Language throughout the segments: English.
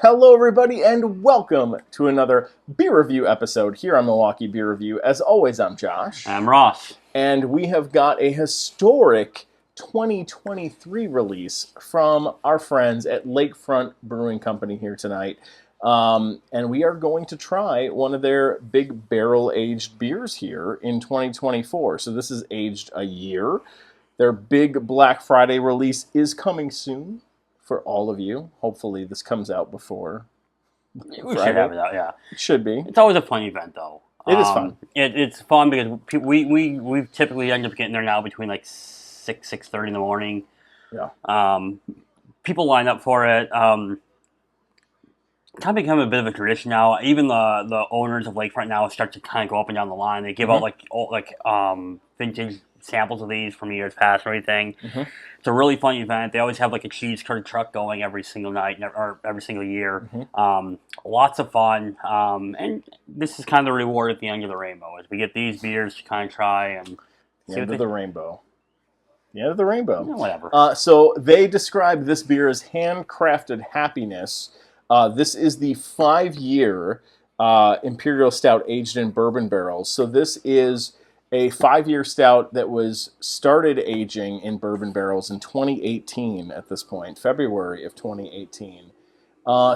Hello, everybody, and welcome to another beer review episode here on Milwaukee Beer Review. As always, I'm Josh. I'm Ross. And we have got a historic 2023 release from our friends at Lakefront Brewing Company here tonight. And we are going to try one of their big barrel-aged beers here in 2024. So this is aged a year. Their big Black Friday release is coming soon for all of you. Hopefully this comes out before We Friday. should have it out, yeah. It should be. It's always a fun event, though. It is fun. It's fun because we typically end up getting there now between like 6:30 in the morning. Yeah. People line up for it. Kind of become a bit of a tradition now. Even the owners of Lakefront now start to kind of go up and down the line. They give out vintage samples of these from years past and everything. It's a really fun event. They always have like a cheese curd truck going every single night or every single year. Lots of fun. And this is kind of the reward at the end of the rainbow is we get these beers to kind of try and The end of the rainbow. The end of the rainbow. Yeah, whatever. So they describe this beer as handcrafted happiness. This is the 5-year Imperial Stout aged in bourbon barrels. So this is a 5-year stout that was started aging in bourbon barrels in 2018 at this point, February of 2018.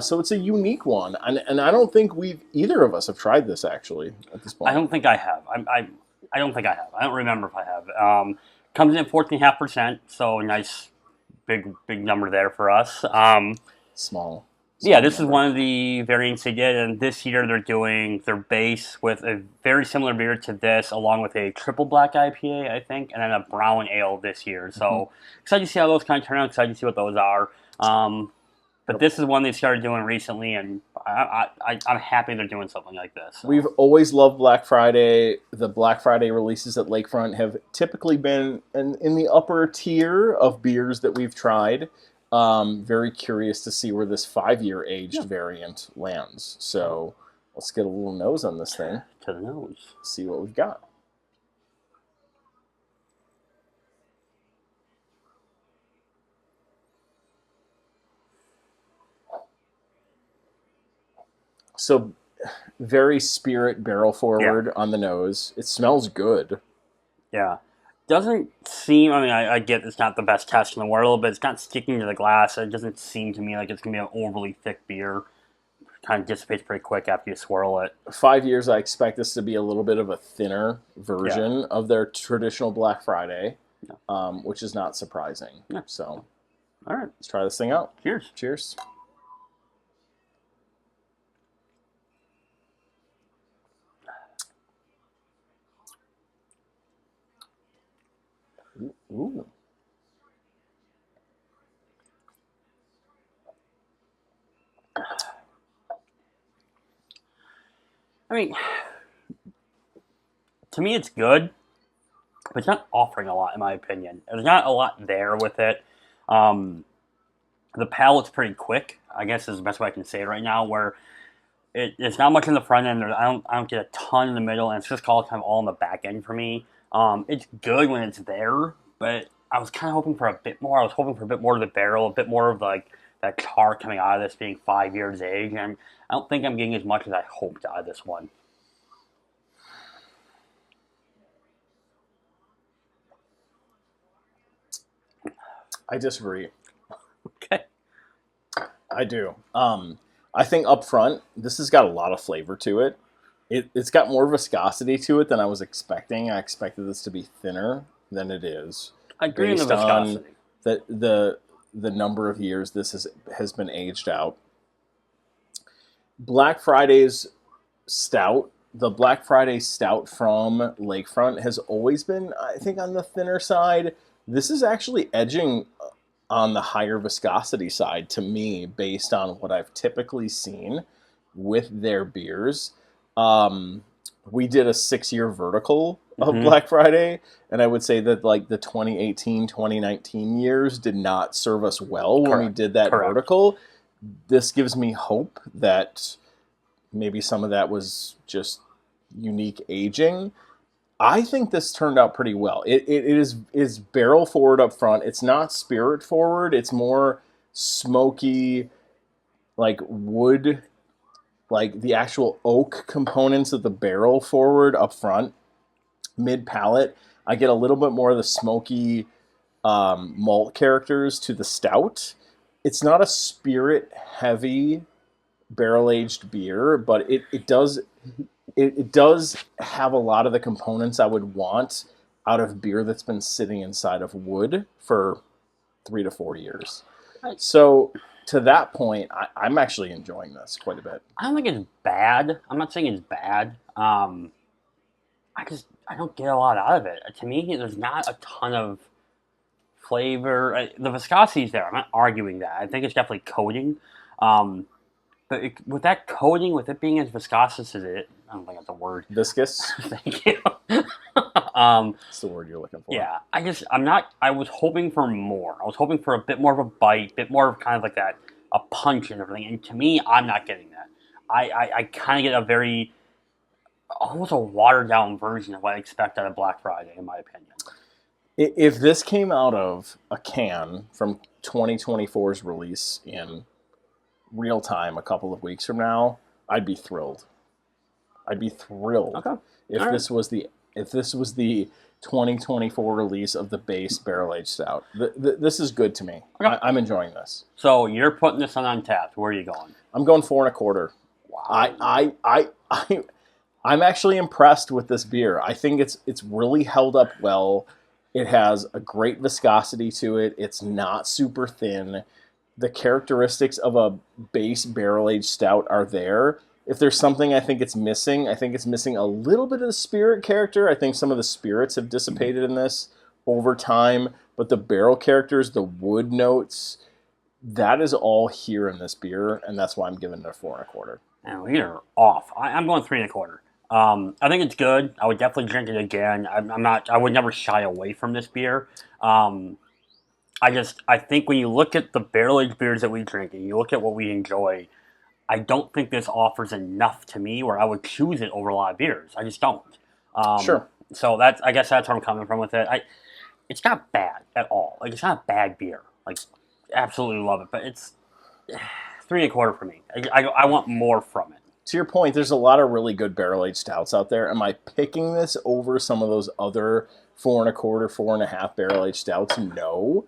So it's a unique one. And I don't think either of us have tried this actually at this point. I don't think I have. I don't think I have. I don't remember if I have. Comes in at 14.5%, so a nice big number there for us. Small. Yeah, this is one of the variants they did, and this year they're doing their base with a very similar beer to this, along with a triple black IPA, I think, and then a brown ale this year. So excited to see how those kind of turn out, excited to see what those are. But this is one they started doing recently, and I'm happy they're doing something like this. So. We've always loved Black Friday. The Black Friday releases at Lakefront have typically been in the upper tier of beers that we've tried. Very curious to see where this 5-year aged variant lands. So let's get a little nose on this thing. To the nose. See what we've got. So very spirit barrel forward on the nose. It smells good. Yeah. Doesn't seem, I get it's not the best test in the world, but it's not sticking to the glass. It doesn't seem to me like it's going to be an overly thick beer. It kind of dissipates pretty quick after you swirl it. 5 years, I expect this to be a little bit of a thinner version of their traditional Black Friday, which is not surprising. Yeah. So, all right. Let's try this thing out. Cheers. Cheers. Ooh. To me it's good, but it's not offering a lot in my opinion. There's not a lot there with it. The palate's pretty quick, I guess is the best way I can say it right now, where it's not much in the front end. I don't get a ton in the middle, and it's just kind of all in the back end for me. It's good when it's there, but I was kind of hoping for a bit more. I was hoping for a bit more of the barrel, a bit more of like that char coming out of this being 5 years age, and I don't think I'm getting as much as I hoped out of this one. I disagree. Okay. I do. I think up front, this has got a lot of flavor to it. It's got more viscosity to it than I was expecting. I expected this to be thinner than it is. I agree based on the viscosity. On the number of years this has been aged out. Black Friday's stout, the Black Friday stout from Lakefront has always been, I think, on the thinner side. This is actually edging on the higher viscosity side to me based on what I've typically seen with their beers. We did a 6-year vertical of Black Friday, and I would say that like the 2018, 2019 years did not serve us well when we did that vertical. This gives me hope that maybe some of that was just unique aging. I think this turned out pretty well. It is barrel forward up front. It's not spirit forward. It's more smoky, like wood, like the actual oak components of the barrel forward up front, mid palate. I get a little bit more of the smoky malt characters to the stout. It's not a spirit heavy barrel aged beer, but it does have a lot of the components I would want out of beer that's been sitting inside of wood for 3 to 4 years. So to that point, I'm actually enjoying this quite a bit. I don't think it's bad. I'm not saying it's bad. I don't get a lot out of it. To me, there's not a ton of flavor. The viscosity is there. I'm not arguing that. I think it's definitely coating. But with that coating, with it being as viscous as it, I don't think that's a word. Viscous? Thank you. That's the word you're looking for. Yeah, I was hoping for more. I was hoping for a bit more of a bite, a bit more of kind of like that, a punch and everything. And to me, I'm not getting that. I kind of get a very, almost a watered down version of what I expect out of Black Friday, in my opinion. If this came out of a can from 2024's release in real time a couple of weeks from now, I'd be thrilled. I'd be thrilled if this was the 2024 release of the base barrel aged stout. This is good to me. Okay. I'm enjoying this. So you're putting this on Untappd. Where are you going? I'm going 4.25. Wow. I'm actually impressed with this beer. I think it's really held up well. It has a great viscosity to it. It's not super thin. The characteristics of a base barrel-aged stout are there. If there's something I think it's missing a little bit of the spirit character. I think some of the spirits have dissipated in this over time, but the barrel characters, the wood notes, that is all here in this beer, and that's why I'm giving it a 4.25. And we are off. I'm going 3.25. I think it's good. I would definitely drink it again. I would never shy away from this beer. I think when you look at the barrel-aged beers that we drink and you look at what we enjoy, I don't think this offers enough to me where I would choose it over a lot of beers. I just don't. Sure. So I guess that's where I'm coming from with it. It's not bad at all. Like, it's not a bad beer. Like, absolutely love it. But it's 3.25 for me. I want more from it. To your point, there's a lot of really good barrel-aged stouts out there. Am I picking this over some of those other 4.25, 4.5 barrel-aged stouts? No.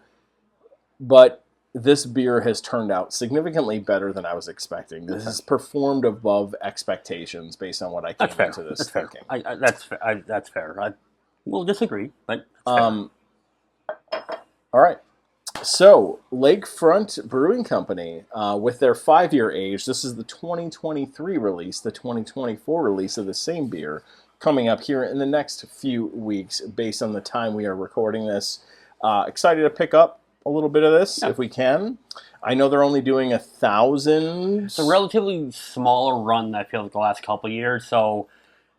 But this beer has turned out significantly better than I was expecting. This has performed above expectations based on what I came into this thinking. That's fair. I will disagree, but all right. So, Lakefront Brewing Company, with their 5-year age, this is the 2023 release, the 2024 release of the same beer, coming up here in the next few weeks based on the time we are recording this. Excited to pick up a little bit of this if we can. I know they're only doing 1,000. It's a relatively smaller run, I feel, like the last couple of years. So,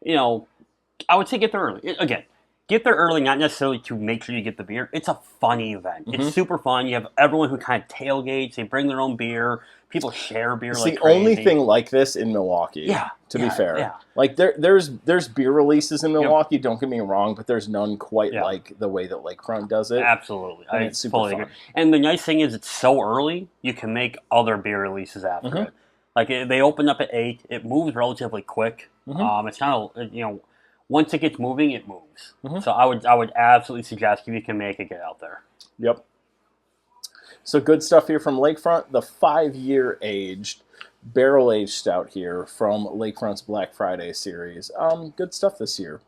I would say get there early. Again, get there early, not necessarily to make sure you get the beer. It's a funny event. Mm-hmm. It's super fun. You have everyone who kind of tailgates. They bring their own beer. People share beer like crazy. It's the only thing like this in Milwaukee, to be fair. Yeah. Like, there's beer releases in Milwaukee, don't get me wrong, but there's none quite like the way that Lakefront does it. Absolutely. And it's super fun. Agree. And the nice thing is it's so early, you can make other beer releases after it. Like, they open up at 8. It moves relatively quick. It's kind of, once it gets moving, it moves. So I would absolutely suggest if you can make it, get out there. Yep. So good stuff here from Lakefront. The 5-year aged, barrel-aged stout here from Lakefront's Black Friday series. Good stuff this year.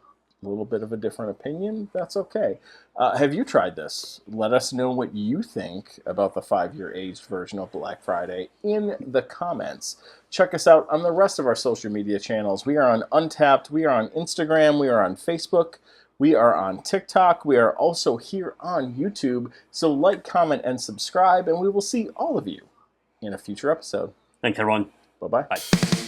A little bit of a different opinion. That's okay. Have you tried this? Let us know what you think about the 5-year aged version of Black Friday in the comments. Check us out on the rest of our social media channels. We are on Untappd. We are on Instagram. We are on Facebook. We are on TikTok. We are also here on YouTube. So like, comment, and subscribe, and we will see all of you in a future episode. Thanks, everyone. Bye-bye. Bye.